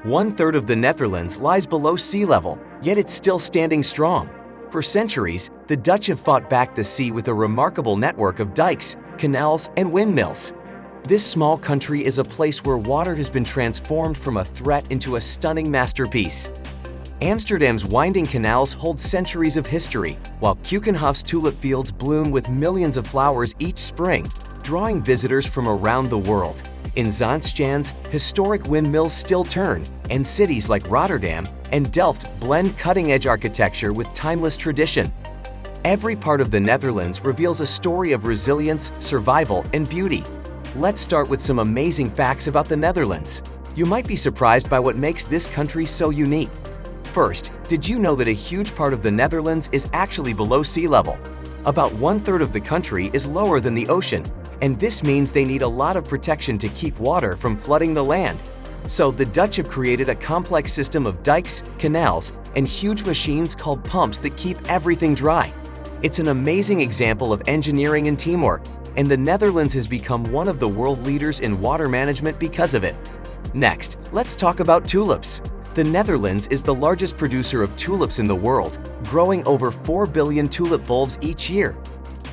1/3 of the Netherlands lies below sea level, yet it's still standing strong. For centuries, the Dutch have fought back the sea with a remarkable network of dikes, canals, and windmills. This small country is a place where water has been transformed from a threat into a stunning masterpiece. Amsterdam's winding canals hold centuries of history, while Keukenhof's tulip fields bloom with millions of flowers each spring, drawing visitors from around the world. In Zaanse Schans, historic windmills still turn, and cities like Rotterdam and Delft blend cutting-edge architecture with timeless tradition. Every part of the Netherlands reveals a story of resilience, survival, and beauty. Let's start with some amazing facts about the Netherlands. You might be surprised by what makes this country so unique. First, did you know that a huge part of the Netherlands is actually below sea level? About 1/3 of the country is lower than the ocean, and this means they need a lot of protection to keep water from flooding the land. So the Dutch have created a complex system of dikes, canals, and huge machines called pumps that keep everything dry. It's an amazing example of engineering and teamwork, and the Netherlands has become one of the world leaders in water management because of it. Next, let's talk about tulips. The Netherlands is the largest producer of tulips in the world, growing over 4 billion tulip bulbs each year.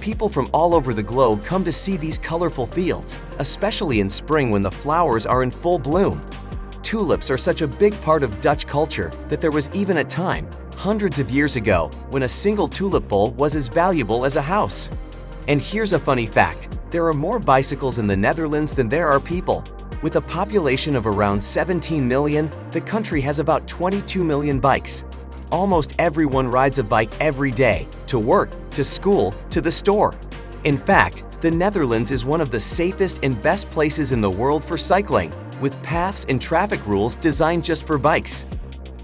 People from all over the globe come to see these colorful fields, especially in spring when the flowers are in full bloom. Tulips are such a big part of Dutch culture that there was even a time, hundreds of years ago, when a single tulip bulb was as valuable as a house. And here's a funny fact: there are more bicycles in the Netherlands than there are people. With a population of around 17 million, the country has about 22 million bikes. Almost everyone rides a bike every day, to work, to school, to the store. In fact, the Netherlands is one of the safest and best places in the world for cycling, with paths and traffic rules designed just for bikes.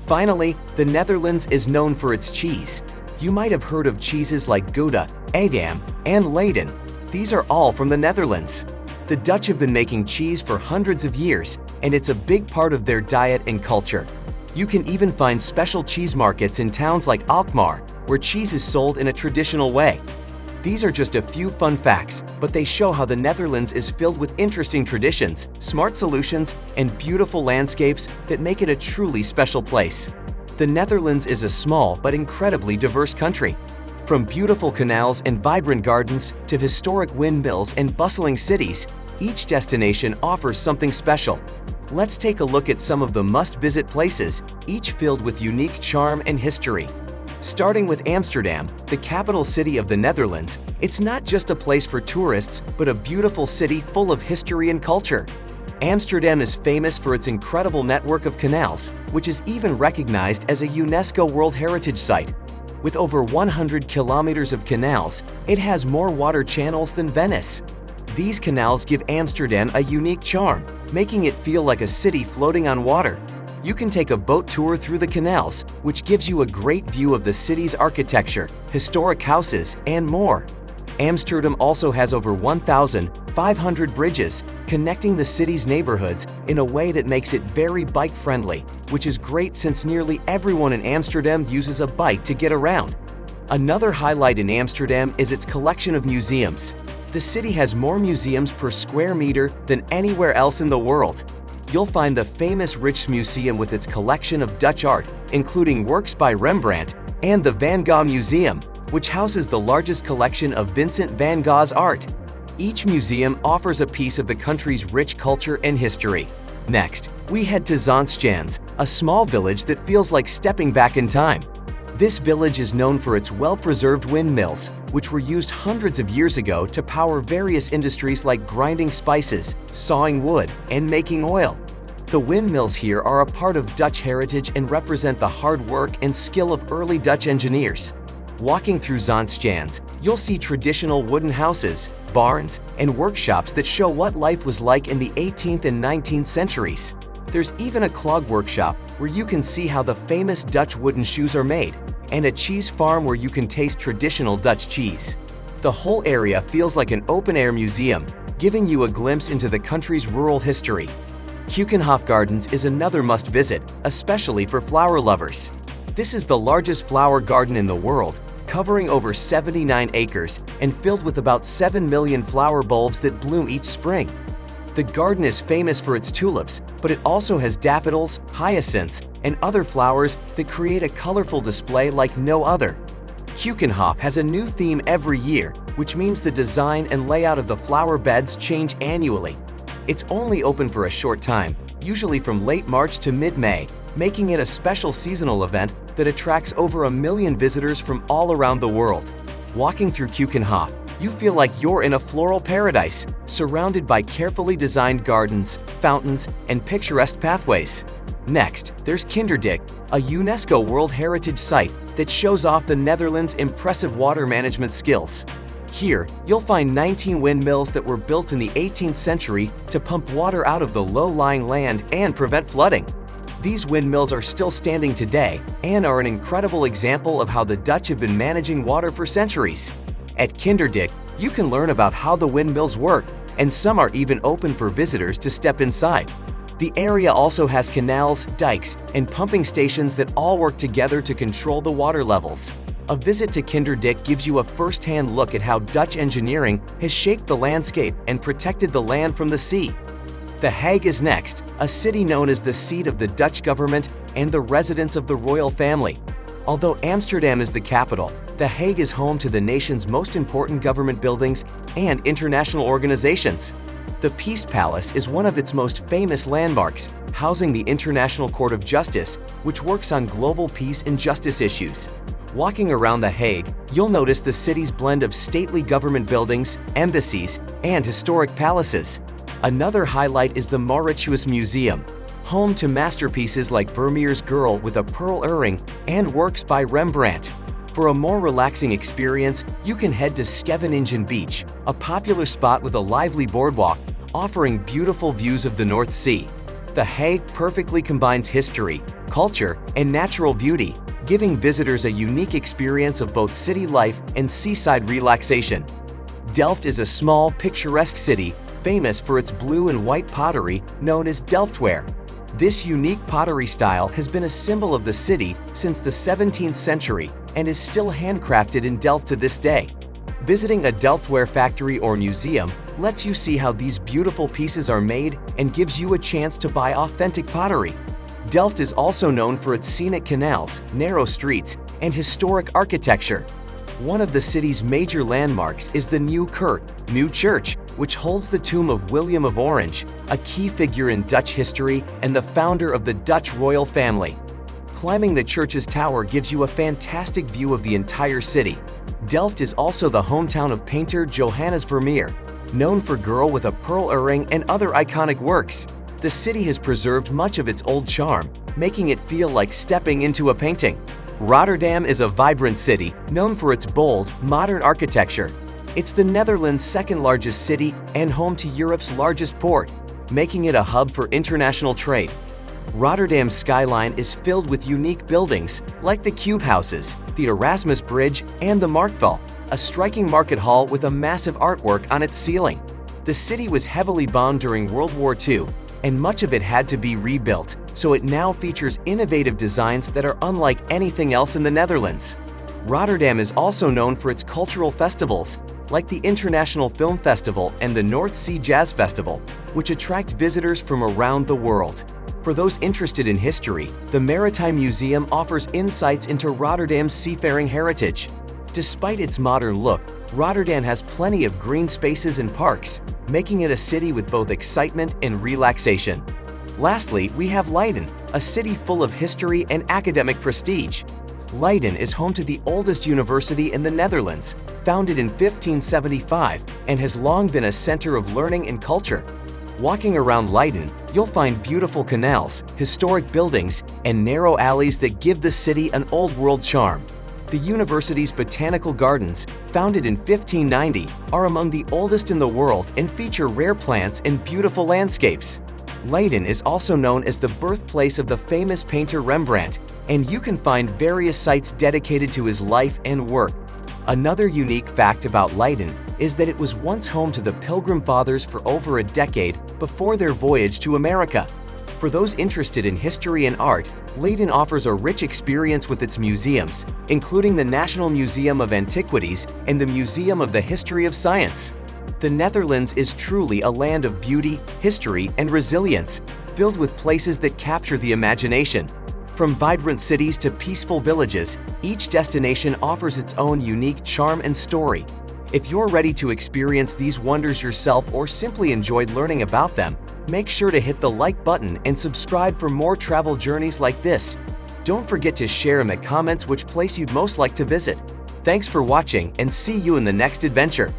Finally, the Netherlands is known for its cheese. You might have heard of cheeses like Gouda, Edam, and Leyden. These are all from the Netherlands. The Dutch have been making cheese for hundreds of years, and it's a big part of their diet and culture. You can even find special cheese markets in towns like Alkmaar, where cheese is sold in a traditional way. These are just a few fun facts, but they show how the Netherlands is filled with interesting traditions, smart solutions, and beautiful landscapes that make it a truly special place. The Netherlands is a small but incredibly diverse country. From beautiful canals and vibrant gardens to historic windmills and bustling cities, each destination offers something special. Let's take a look at some of the must-visit places, each filled with unique charm and history. Starting with Amsterdam, the capital city of the Netherlands, it's not just a place for tourists, but a beautiful city full of history and culture. Amsterdam is famous for its incredible network of canals, which is even recognized as a UNESCO World Heritage Site. With over 100 kilometers of canals, it has more water channels than Venice. These canals give Amsterdam a unique charm, making it feel like a city floating on water. You can take a boat tour through the canals, which gives you a great view of the city's architecture, historic houses, and more. Amsterdam also has over 1,500 bridges, connecting the city's neighborhoods in a way that makes it very bike-friendly, which is great since nearly everyone in Amsterdam uses a bike to get around. Another highlight in Amsterdam is its collection of museums. The city has more museums per square meter than anywhere else in the world. You'll find the famous Rijksmuseum with its collection of Dutch art, including works by Rembrandt, and the Van Gogh Museum, which houses the largest collection of Vincent van Gogh's art. Each museum offers a piece of the country's rich culture and history. Next, we head to Zaanse Schans, a small village that feels like stepping back in time. This village is known for its well-preserved windmills, which were used hundreds of years ago to power various industries like grinding spices, sawing wood, and making oil. The windmills here are a part of Dutch heritage and represent the hard work and skill of early Dutch engineers. Walking through Zaanse Schans, you'll see traditional wooden houses, barns, and workshops that show what life was like in the 18th and 19th centuries. There's even a clog workshop where you can see how the famous Dutch wooden shoes are made, and a cheese farm where you can taste traditional Dutch cheese. The whole area feels like an open-air museum, giving you a glimpse into the country's rural history. Keukenhof Gardens is another must-visit, especially for flower lovers. This is the largest flower garden in the world, covering over 79 acres and filled with about 7 million flower bulbs that bloom each spring. The garden is famous for its tulips, but it also has daffodils, hyacinths, and other flowers that create a colorful display like no other. Keukenhof has a new theme every year, which means the design and layout of the flower beds change annually. It's only open for a short time, usually from late March to mid-May, making it a special seasonal event that attracts over 1 million visitors from all around the world. Walking through Keukenhof, you feel like you're in a floral paradise, surrounded by carefully designed gardens, fountains, and picturesque pathways. Next, there's Kinderdijk, a UNESCO World Heritage Site that shows off the Netherlands' impressive water management skills. Here, you'll find 19 windmills that were built in the 18th century to pump water out of the low-lying land and prevent flooding. These windmills are still standing today and are an incredible example of how the Dutch have been managing water for centuries. At Kinderdijk, you can learn about how the windmills work, and some are even open for visitors to step inside. The area also has canals, dikes, and pumping stations that all work together to control the water levels. A visit to Kinderdijk gives you a first-hand look at how Dutch engineering has shaped the landscape and protected the land from the sea. The Hague is next, a city known as the seat of the Dutch government and the residence of the royal family. Although Amsterdam is the capital, The Hague is home to the nation's most important government buildings and international organizations. The Peace Palace is one of its most famous landmarks, housing the International Court of Justice, which works on global peace and justice issues. Walking around The Hague, you'll notice the city's blend of stately government buildings, embassies, and historic palaces. Another highlight is the Mauritshuis Museum, home to masterpieces like Vermeer's Girl with a Pearl Earring and works by Rembrandt. For a more relaxing experience, you can head to Scheveningen Beach, a popular spot with a lively boardwalk offering beautiful views of the North Sea. The Hague perfectly combines history, culture, and natural beauty, giving visitors a unique experience of both city life and seaside relaxation. Delft is a small, picturesque city famous for its blue and white pottery known as Delftware. This unique pottery style has been a symbol of the city since the 17th century and is still handcrafted in Delft to this day. Visiting a Delftware factory or museum lets you see how these beautiful pieces are made and gives you a chance to buy authentic pottery. Delft is also known for its scenic canals, narrow streets, and historic architecture. One of the city's major landmarks is the Nieuwe Kerk, New Church, which holds the tomb of William of Orange, a key figure in Dutch history and the founder of the Dutch royal family. Climbing the church's tower gives you a fantastic view of the entire city. Delft is also the hometown of painter Johannes Vermeer, known for Girl with a Pearl Earring and other iconic works. The city has preserved much of its old charm, making it feel like stepping into a painting. Rotterdam is a vibrant city known for its bold, modern architecture. It's the Netherlands' second-largest city and home to Europe's largest port, making it a hub for international trade. Rotterdam's skyline is filled with unique buildings like the Cube Houses, the Erasmus Bridge, and the Marktval, a striking market hall with a massive artwork on its ceiling. The city was heavily bombed during World War II, and much of it had to be rebuilt, so it now features innovative designs that are unlike anything else in the Netherlands. Rotterdam is also known for its cultural festivals, like the International Film Festival and the North Sea Jazz Festival, which attract visitors from around the world. For those interested in history, the Maritime Museum offers insights into Rotterdam's seafaring heritage. Despite its modern look, Rotterdam has plenty of green spaces and parks, making it a city with both excitement and relaxation. Lastly, we have Leiden, a city full of history and academic prestige. Leiden is home to the oldest university in the Netherlands, founded in 1575, and has long been a center of learning and culture. Walking around Leiden, you'll find beautiful canals, historic buildings, and narrow alleys that give the city an old-world charm. The university's botanical gardens, founded in 1590, are among the oldest in the world and feature rare plants and beautiful landscapes. Leiden is also known as the birthplace of the famous painter Rembrandt, and you can find various sites dedicated to his life and work. Another unique fact about Leiden is that it was once home to the Pilgrim Fathers for over a decade before their voyage to America. For those interested in history and art, Leiden offers a rich experience with its museums, including the National Museum of Antiquities and the Museum of the History of Science. The Netherlands is truly a land of beauty, history, and resilience, filled with places that capture the imagination. From vibrant cities to peaceful villages, each destination offers its own unique charm and story. If you're ready to experience these wonders yourself or simply enjoyed learning about them, make sure to hit the like button and subscribe for more travel journeys like this. Don't forget to share in the comments which place you'd most like to visit. Thanks for watching and see you in the next adventure.